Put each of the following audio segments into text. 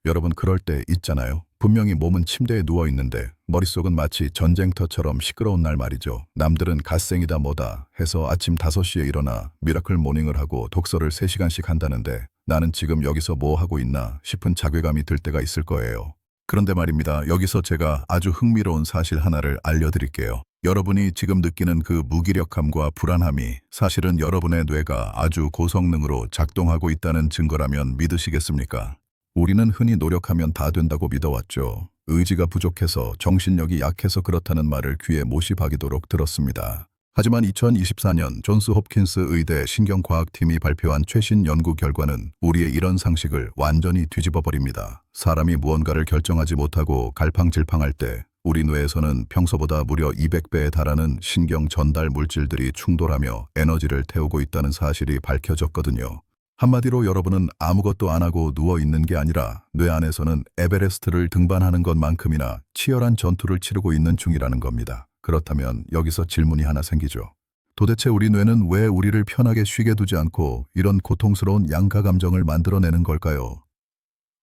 여러분 그럴 때 있잖아요. 분명히 몸은 침대에 누워 있는데 머릿속은 마치 전쟁터처럼 시끄러운 날 말이죠. 남들은 갓생이다 뭐다 해서 아침 5시에 일어나 미라클 모닝을 하고 독서를 3시간씩 한다는데 나는 지금 여기서 뭐 하고 있나 싶은 자괴감이 들 때가 있을 거예요. 그런데 말입니다. 여기서 제가 아주 흥미로운 사실 하나를 알려드릴게요. 여러분이 지금 느끼는 그 무기력함과 불안함이 사실은 여러분의 뇌가 아주 고성능으로 작동하고 있다는 증거라면 믿으시겠습니까? 우리는 흔히 노력하면 다 된다고 믿어왔죠. 의지가 부족해서 정신력이 약해서 그렇다는 말을 귀에 못이 박이도록 들었습니다. 하지만 2024년 존스 홉킨스 의대 신경과학팀이 발표한 최신 연구 결과는 우리의 이런 상식을 완전히 뒤집어 버립니다. 사람이 무언가를 결정하지 못하고 갈팡질팡할 때 우리 뇌에서는 평소보다 무려 200배에 달하는 신경 전달 물질들이 충돌하며 에너지를 태우고 있다는 사실이 밝혀졌거든요. 한마디로 여러분은 아무것도 안 하고 누워 있는 게 아니라 뇌 안에서는 에베레스트를 등반하는 것만큼이나 치열한 전투를 치르고 있는 중이라는 겁니다. 그렇다면 여기서 질문이 하나 생기죠. 도대체 우리 뇌는 왜 우리를 편하게 쉬게 두지 않고 이런 고통스러운 양가 감정을 만들어내는 걸까요?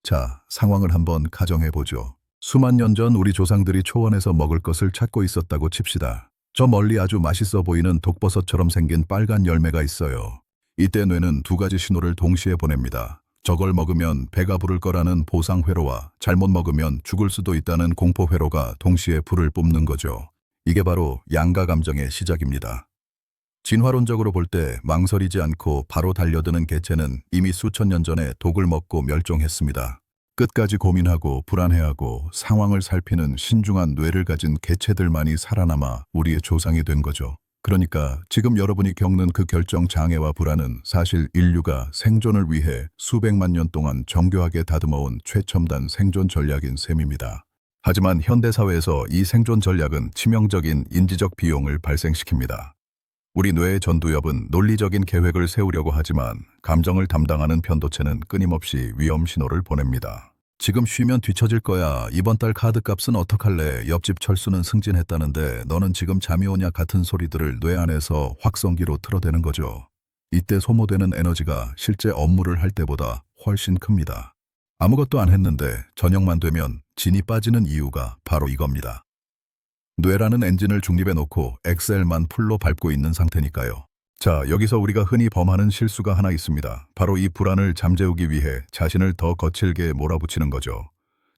자, 상황을 한번 가정해보죠. 수만 년 전 우리 조상들이 초원에서 먹을 것을 찾고 있었다고 칩시다. 저 멀리 아주 맛있어 보이는 독버섯처럼 생긴 빨간 열매가 있어요. 이때 뇌는 2가지 신호를 동시에 보냅니다. 저걸 먹으면 배가 부를 거라는 보상회로와 잘못 먹으면 죽을 수도 있다는 공포회로가 동시에 불을 뿜는 거죠. 이게 바로 양가 감정의 시작입니다. 진화론적으로 볼 때 망설이지 않고 바로 달려드는 개체는 이미 수천 년 전에 독을 먹고 멸종했습니다. 끝까지 고민하고 불안해하고 상황을 살피는 신중한 뇌를 가진 개체들만이 살아남아 우리의 조상이 된 거죠. 그러니까 지금 여러분이 겪는 그 결정 장애와 불안은 사실 인류가 생존을 위해 수백만 년 동안 정교하게 다듬어온 최첨단 생존 전략인 셈입니다. 하지만 현대사회에서 이 생존 전략은 치명적인 인지적 비용을 발생시킵니다. 우리 뇌의 전두엽은 논리적인 계획을 세우려고 하지만 감정을 담당하는 편도체는 끊임없이 위험 신호를 보냅니다. 지금 쉬면 뒤처질 거야. 이번 달 카드값은 어떡할래? 옆집 철수는 승진했다는데 너는 지금 잠이 오냐? 같은 소리들을 뇌 안에서 확성기로 틀어대는 거죠. 이때 소모되는 에너지가 실제 업무를 할 때보다 훨씬 큽니다. 아무것도 안 했는데 저녁만 되면 진이 빠지는 이유가 바로 이겁니다. 뇌라는 엔진을 중립에 놓고 엑셀만 풀로 밟고 있는 상태니까요. 자, 여기서 우리가 흔히 범하는 실수가 하나 있습니다. 바로 이 불안을 잠재우기 위해 자신을 더 거칠게 몰아붙이는 거죠.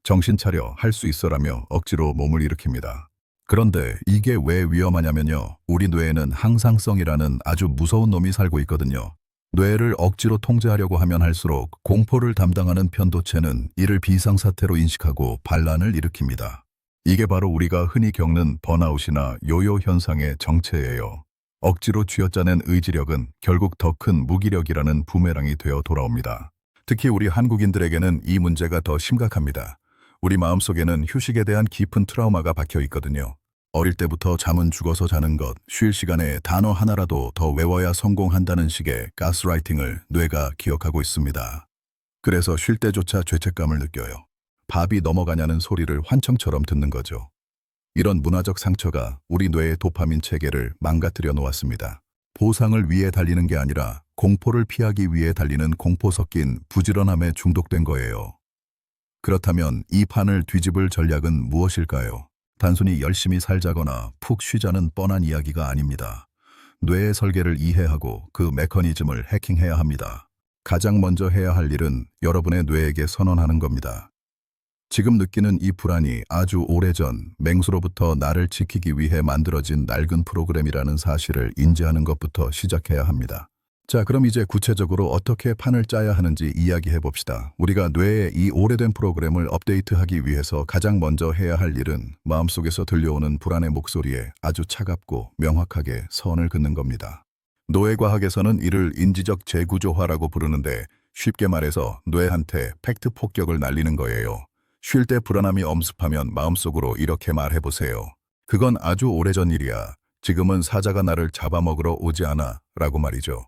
정신 차려, 할 수 있어라며 억지로 몸을 일으킵니다. 그런데 이게 왜 위험하냐면요. 우리 뇌에는 항상성이라는 아주 무서운 놈이 살고 있거든요. 뇌를 억지로 통제하려고 하면 할수록 공포를 담당하는 편도체는 이를 비상사태로 인식하고 반란을 일으킵니다. 이게 바로 우리가 흔히 겪는 번아웃이나 요요 현상의 정체예요. 억지로 쥐어짜낸 의지력은 결국 더 큰 무기력이라는 부메랑이 되어 돌아옵니다. 특히 우리 한국인들에게는 이 문제가 더 심각합니다. 우리 마음속에는 휴식에 대한 깊은 트라우마가 박혀 있거든요. 어릴 때부터 잠은 죽어서 자는 것, 쉴 시간에 단어 하나라도 더 외워야 성공한다는 식의 가스라이팅을 뇌가 기억하고 있습니다. 그래서 쉴 때조차 죄책감을 느껴요. 밥이 넘어가냐는 소리를 환청처럼 듣는 거죠. 이런 문화적 상처가 우리 뇌의 도파민 체계를 망가뜨려 놓았습니다. 보상을 위해 달리는 게 아니라 공포를 피하기 위해 달리는 공포 섞인 부지런함에 중독된 거예요. 그렇다면 이 판을 뒤집을 전략은 무엇일까요? 단순히 열심히 살자거나 푹 쉬자는 뻔한 이야기가 아닙니다. 뇌의 설계를 이해하고 그 메커니즘을 해킹해야 합니다. 가장 먼저 해야 할 일은 여러분의 뇌에게 선언하는 겁니다. 지금 느끼는 이 불안이 아주 오래전 맹수로부터 나를 지키기 위해 만들어진 낡은 프로그램이라는 사실을 인지하는 것부터 시작해야 합니다. 자, 그럼 이제 구체적으로 어떻게 판을 짜야 하는지 이야기해 봅시다. 우리가 뇌의 이 오래된 프로그램을 업데이트하기 위해서 가장 먼저 해야 할 일은 마음속에서 들려오는 불안의 목소리에 아주 차갑고 명확하게 선을 긋는 겁니다. 노예과학에서는 이를 인지적 재구조화라고 부르는데 쉽게 말해서 뇌한테 팩트 폭격을 날리는 거예요. 쉴 때 불안함이 엄습하면 마음속으로 이렇게 말해보세요. 그건 아주 오래전 일이야. 지금은 사자가 나를 잡아먹으러 오지 않아. 라고 말이죠.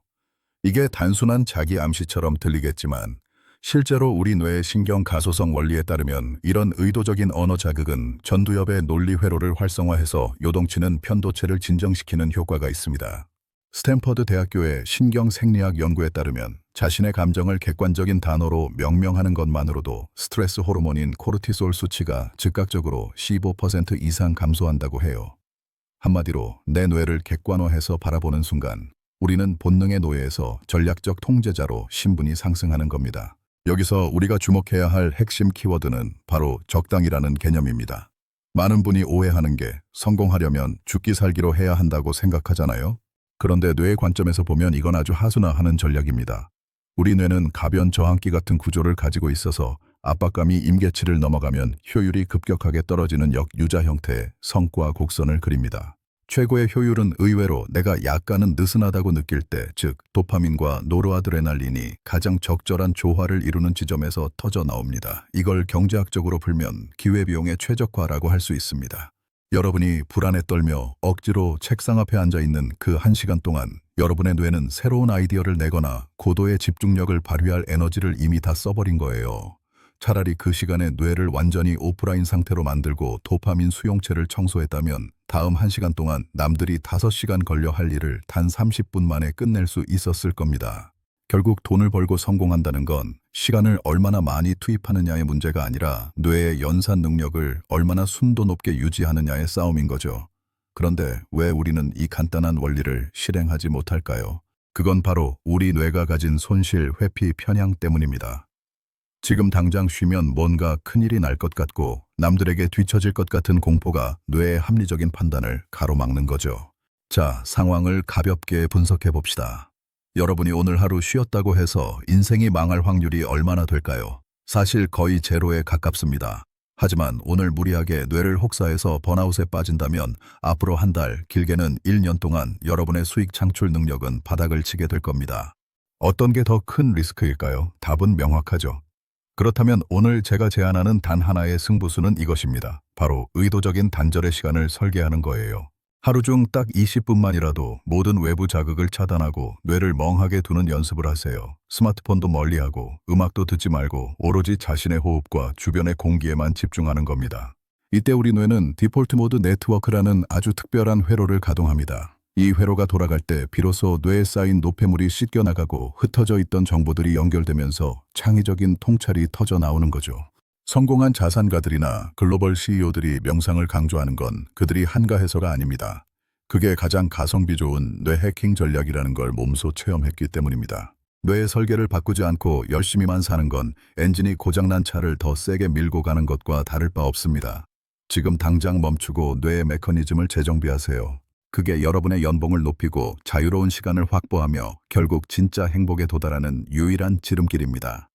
이게 단순한 자기 암시처럼 들리겠지만 실제로 우리 뇌의 신경 가소성 원리에 따르면 이런 의도적인 언어 자극은 전두엽의 논리 회로를 활성화해서 요동치는 편도체를 진정시키는 효과가 있습니다. 스탠퍼드 대학교의 신경생리학 연구에 따르면 자신의 감정을 객관적인 단어로 명명하는 것만으로도 스트레스 호르몬인 코르티솔 수치가 즉각적으로 15% 이상 감소한다고 해요. 한마디로 내 뇌를 객관화해서 바라보는 순간 우리는 본능의 노예에서 전략적 통제자로 신분이 상승하는 겁니다. 여기서 우리가 주목해야 할 핵심 키워드는 바로 적당이라는 개념입니다. 많은 분이 오해하는 게 성공하려면 죽기 살기로 해야 한다고 생각하잖아요. 그런데 뇌의 관점에서 보면 이건 아주 하수나하는 전략입니다. 우리 뇌는 가변 저항기 같은 구조를 가지고 있어서 압박감이 임계치를 넘어가면 효율이 급격하게 떨어지는 역유자 형태의 성과 곡선을 그립니다. 최고의 효율은 의외로 내가 약간은 느슨하다고 느낄 때, 즉 도파민과 노르아드레날린이 가장 적절한 조화를 이루는 지점에서 터져 나옵니다. 이걸 경제학적으로 풀면 기회비용의 최적화라고 할 수 있습니다. 여러분이 불안에 떨며 억지로 책상 앞에 앉아 있는 그 1시간 동안 여러분의 뇌는 새로운 아이디어를 내거나 고도의 집중력을 발휘할 에너지를 이미 다 써버린 거예요. 차라리 그 시간에 뇌를 완전히 오프라인 상태로 만들고 도파민 수용체를 청소했다면 다음 1시간 동안 남들이 5시간 걸려 할 일을 단 30분 만에 끝낼 수 있었을 겁니다. 결국 돈을 벌고 성공한다는 건 시간을 얼마나 많이 투입하느냐의 문제가 아니라 뇌의 연산 능력을 얼마나 순도 높게 유지하느냐의 싸움인 거죠. 그런데 왜 우리는 이 간단한 원리를 실행하지 못할까요? 그건 바로 우리 뇌가 가진 손실, 회피, 편향 때문입니다. 지금 당장 쉬면 뭔가 큰일이 날 것 같고 남들에게 뒤처질 것 같은 공포가 뇌의 합리적인 판단을 가로막는 거죠. 자, 상황을 가볍게 분석해 봅시다. 여러분이 오늘 하루 쉬었다고 해서 인생이 망할 확률이 얼마나 될까요? 사실 거의 제로에 가깝습니다. 하지만 오늘 무리하게 뇌를 혹사해서 번아웃에 빠진다면 앞으로 한 달, 길게는 1년 동안 여러분의 수익 창출 능력은 바닥을 치게 될 겁니다. 어떤 게 더 큰 리스크일까요? 답은 명확하죠. 그렇다면 오늘 제가 제안하는 단 하나의 승부수는 이것입니다. 바로 의도적인 단절의 시간을 설계하는 거예요. 하루 중 딱 20분만이라도 모든 외부 자극을 차단하고 뇌를 멍하게 두는 연습을 하세요. 스마트폰도 멀리하고 음악도 듣지 말고 오로지 자신의 호흡과 주변의 공기에만 집중하는 겁니다. 이때 우리 뇌는 디폴트 모드 네트워크라는 아주 특별한 회로를 가동합니다. 이 회로가 돌아갈 때 비로소 뇌에 쌓인 노폐물이 씻겨나가고 흩어져 있던 정보들이 연결되면서 창의적인 통찰이 터져 나오는 거죠. 성공한 자산가들이나 글로벌 CEO들이 명상을 강조하는 건 그들이 한가해서가 아닙니다. 그게 가장 가성비 좋은 뇌 해킹 전략이라는 걸 몸소 체험했기 때문입니다. 뇌의 설계를 바꾸지 않고 열심히만 사는 건 엔진이 고장난 차를 더 세게 밀고 가는 것과 다를 바 없습니다. 지금 당장 멈추고 뇌의 메커니즘을 재정비하세요. 그게 여러분의 연봉을 높이고 자유로운 시간을 확보하며 결국 진짜 행복에 도달하는 유일한 지름길입니다.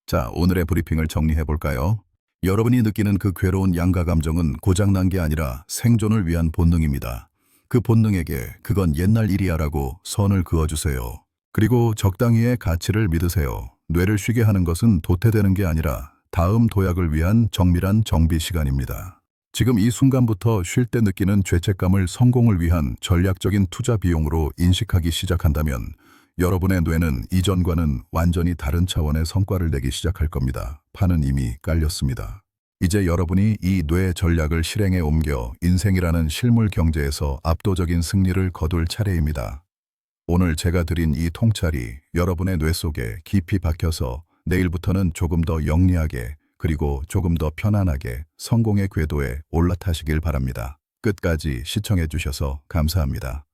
자, 오늘의 브리핑을 정리해볼까요? 여러분이 느끼는 그 괴로운 양가 감정은 고장난 게 아니라 생존을 위한 본능입니다. 그 본능에게 그건 옛날 일이야라고 선을 그어주세요. 그리고 적당히의 가치를 믿으세요. 뇌를 쉬게 하는 것은 도태되는 게 아니라 다음 도약을 위한 정밀한 정비 시간입니다. 지금 이 순간부터 쉴 때 느끼는 죄책감을 성공을 위한 전략적인 투자 비용으로 인식하기 시작한다면 여러분의 뇌는 이전과는 완전히 다른 차원의 성과를 내기 시작할 겁니다. 판은 이미 깔렸습니다. 이제 여러분이 이 뇌 전략을 실행에 옮겨 인생이라는 실물 경제에서 압도적인 승리를 거둘 차례입니다. 오늘 제가 드린 이 통찰이 여러분의 뇌 속에 깊이 박혀서 내일부터는 조금 더 영리하게 그리고 조금 더 편안하게 성공의 궤도에 올라타시길 바랍니다. 끝까지 시청해 주셔서 감사합니다.